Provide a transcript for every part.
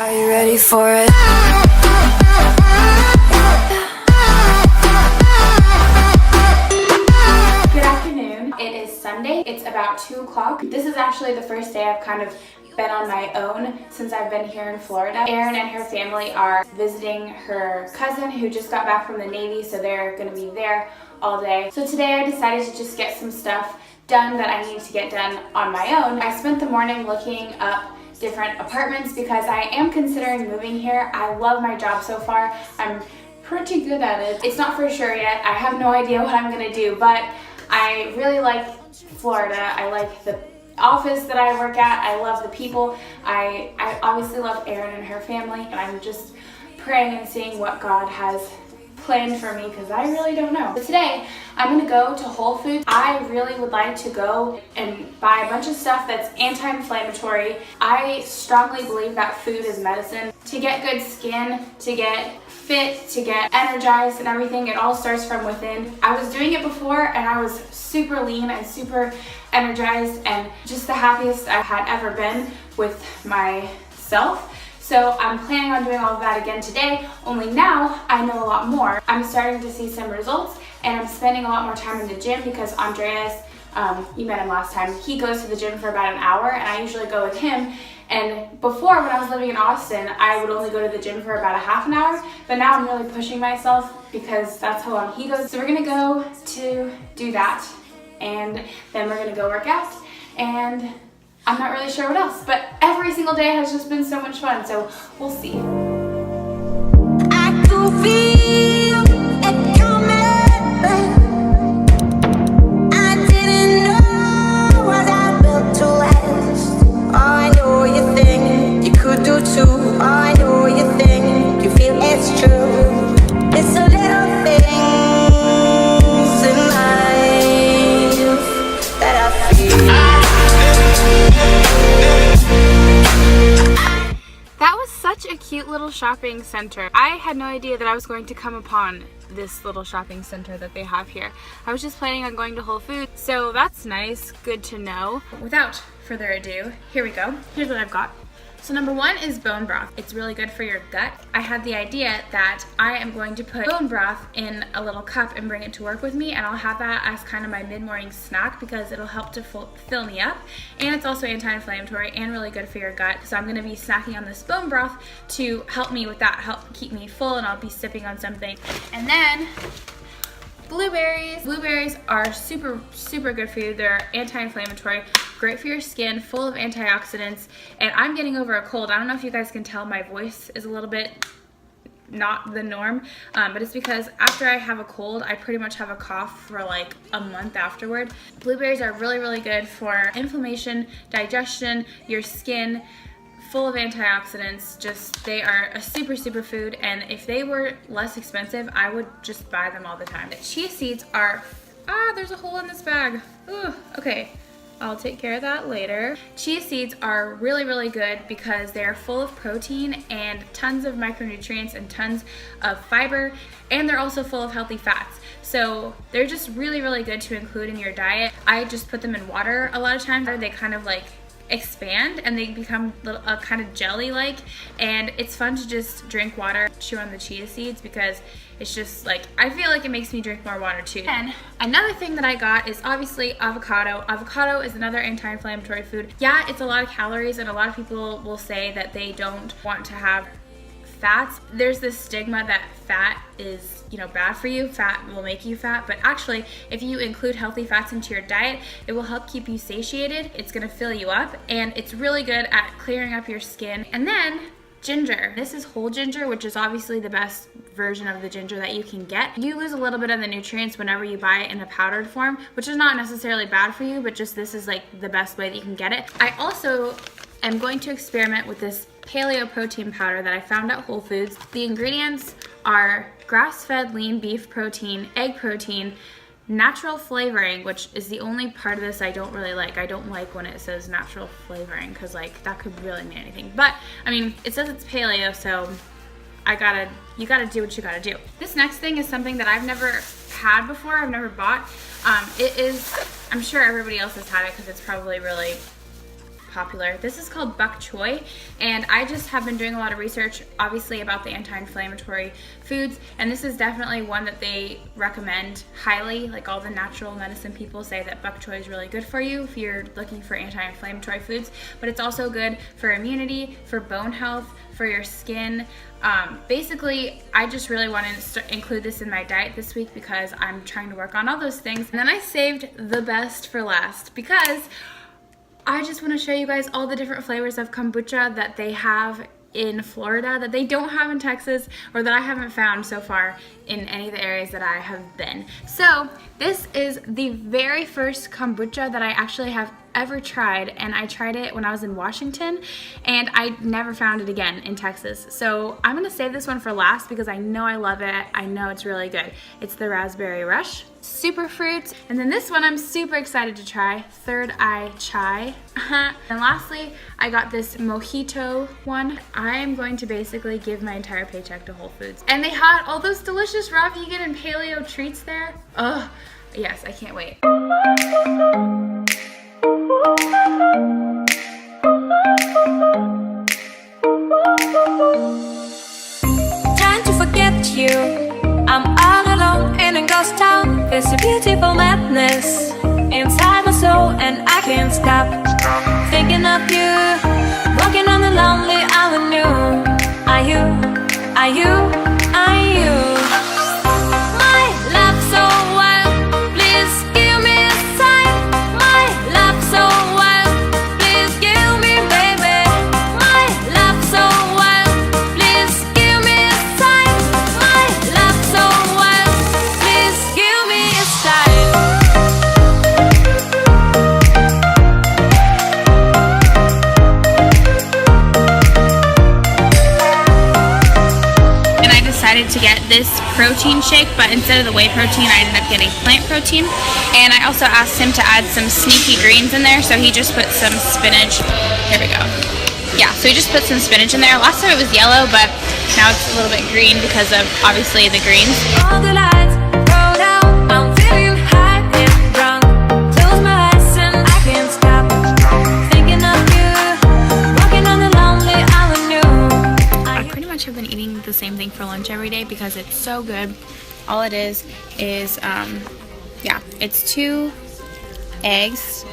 Are you ready for it? Good afternoon. It is Sunday. It's about 2 o'clock. This is actually the first day I've kind of been on my own since I've been here in Florida. Erin and her family are visiting her cousin who just got back from the Navy, so they're going to be there all day. So today I decided to just get some stuff done that I need to get done on my own. I spent the morning looking up different apartments because I am considering moving here. I love my job so far. I'm pretty good at it. It's not for sure yet. I have no idea what I'm going to do, but I really like Florida. I like the office that I work at. I love the people. I obviously love Erin and her family, and I'm just praying and seeing what God has planned for me because I really don't know. But today I'm going to go to Whole Foods. I really would like to go and buy a bunch of stuff that's anti-inflammatory. I strongly believe that food is medicine. To get good skin, to get fit, to get energized and everything, it all starts from within. I was doing it before and I was super lean and super energized and just the happiest I had ever been with myself. So I'm planning on doing all of that again today, only now I know a lot more. I'm starting to see some results and I'm spending a lot more time in the gym because Andreas, you met him last time, he goes to the gym for about an hour and I usually go with him. And before, when I was living in Austin, I would only go to the gym for about a half an hour, but now I'm really pushing myself because that's how long he goes. So we're gonna go to do that and then we're gonna go work out and I'm not really sure what else, but every single day has just been so much fun, so we'll see. I could feel it coming. I didn't know what I built to last. Oh, I know you think you could do too. Oh, I know you think you feel it's true. It's the little things in life that I feel. That was such a cute little shopping center. I had no idea that I was going to come upon this little shopping center that they have here. I was just planning on going to Whole Foods, so that's nice, good to know. Without further ado, here we go. Here's what I've got. So number one is bone broth. It's really good for your gut. I had the idea that I am going to put bone broth in a little cup and bring it to work with me, and I'll have that as kind of my mid-morning snack because it'll help to fill me up, and it's also anti-inflammatory and really good for your gut. So I'm gonna be snacking on this bone broth to help me with that, help keep me full, and I'll be sipping on something. And then blueberries. Blueberries are super, super good for you. They're anti-inflammatory, great for your skin, full of antioxidants, and I'm getting over a cold. I don't know if you guys can tell my voice is a little bit not the norm, but it's because after I have a cold, I pretty much have a cough for like a month afterward. Blueberries are really, really good for inflammation, digestion, your skin, full of antioxidants. Just, they are a super, super food, and if they were less expensive, I would just buy them all the time. The chia seeds are, there's a hole in this bag. Ooh, okay. I'll take care of that later. Chia seeds are really, really good because they're full of protein and tons of micronutrients and tons of fiber, and they're also full of healthy fats. So they're just really, really good to include in your diet. I just put them in water a lot of times. They kind of like expand and they become kind of jelly-like, and it's fun to just drink water, chew on the chia seeds, because it's just like, I feel like it makes me drink more water too. And another thing that I got is obviously avocado. Avocado is another anti-inflammatory food. Yeah, it's a lot of calories, and a lot of people will say that they don't want to have fats. There's this stigma that fat is, bad for you. Fat will make you fat, but actually, if you include healthy fats into your diet, it will help keep you satiated. It's gonna fill you up, and it's really good at clearing up your skin. And then ginger. This is whole ginger, which is obviously the best version of the ginger that you can get. You lose a little bit of the nutrients whenever you buy it in a powdered form, which is not necessarily bad for you, but just this is like the best way that you can get it. I also am going to experiment with this paleo protein powder that I found at Whole Foods. The ingredients are grass-fed lean beef protein, egg protein, natural flavoring, which is the only part of this I don't really like. I don't like when it says natural flavoring, because like that could really mean anything. But I mean, it says it's paleo, so you gotta do what you gotta do. This next thing is something that I've never had before, I've never bought. It is, I'm sure everybody else has had it because it's probably really popular. This is called bok choy, and I just have been doing a lot of research, obviously, about the anti-inflammatory foods, and this is definitely one that they recommend highly. Like, all the natural medicine people say that bok choy is really good for you if you're looking for anti-inflammatory foods, but it's also good for immunity, for bone health, for your skin. Basically, I just really want to include this in my diet this week because I'm trying to work on all those things. And then I saved the best for last because I just want to show you guys all the different flavors of kombucha that they have in Florida that they don't have in Texas, or that I haven't found so far in any of the areas that I have been. So this is the very first kombucha that I actually have ever tried, and I tried it when I was in Washington, and I never found it again in Texas. So I'm gonna save this one for last because I know I love it. I know it's really good. It's the Raspberry Rush Super Fruit, and then this one I'm super excited to try, Third Eye Chai. And lastly, I got this mojito one. I am going to basically give my entire paycheck to Whole Foods. And they had all those delicious raw vegan and paleo treats there. Ugh, yes, I can't wait. Trying to forget you, I'm all alone in a ghost town. There's a beautiful madness inside my soul, and I can't stop thinking of you, walking on the lonely avenue. Are you, are you, are you my love so wild? Please give me a sign. My love so wild, please give me, baby. My love so wild, please give me a sign. My love so wild, please give me a sign. And I decided to get this protein shake, but instead of the whey protein, I ended up getting plant protein. And I also asked him to add some sneaky greens in there, so he just put some spinach. Here we go. Yeah, so he just put some spinach in there. Last time it was yellow, but now it's a little bit green because of, obviously, the greens. All the lights roll down, I'm feeling high and drunk. Close my eyes and I can't stop thinking of you, walking on the lonely avenue. I pretty much have been eating the same thing for lunch every day because it's so good. All it is yeah, it's 2 eggs.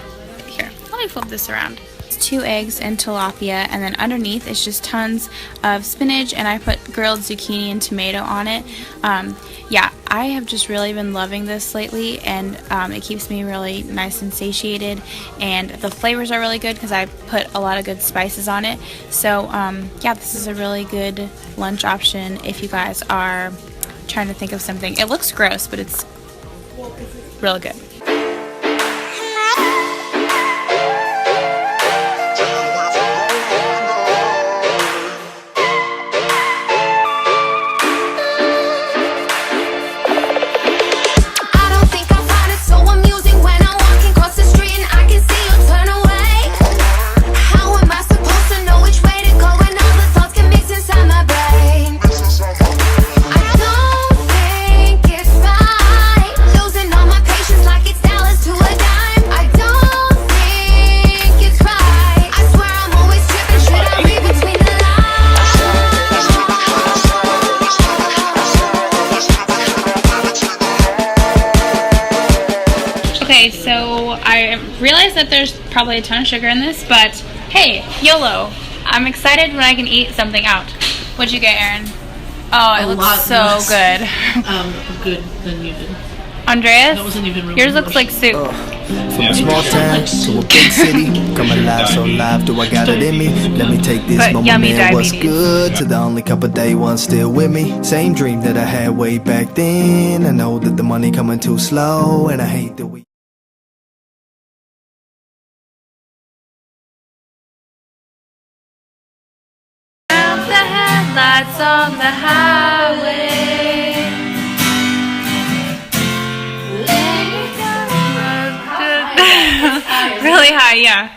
Here, let me flip this around. It's 2 eggs and tilapia, and then underneath it's just tons of spinach, and I put grilled zucchini and tomato on it. Yeah, I have just really been loving this lately, and it keeps me really nice and satiated, and the flavors are really good because I put a lot of good spices on it. So yeah, this is a really good lunch option if you guys are trying to think of something. It looks gross, but it's really good. Okay, so I realize that there's probably a ton of sugar in this, but hey, YOLO. I'm excited when I can eat something out. What'd you get, Erin? Oh, it looks so good. Good than you did. Andreas? That wasn't even real. Yours looks like soup. From a small town to a big city, come alive, so live, do I got it in me? Let me take this But moment, yummy man, what's diabetes. good? To the only cup of day one still with me. Same dream that I had way back then. I know that the money coming too slow, and I hate that we The headlights on the highway. Really high, yeah.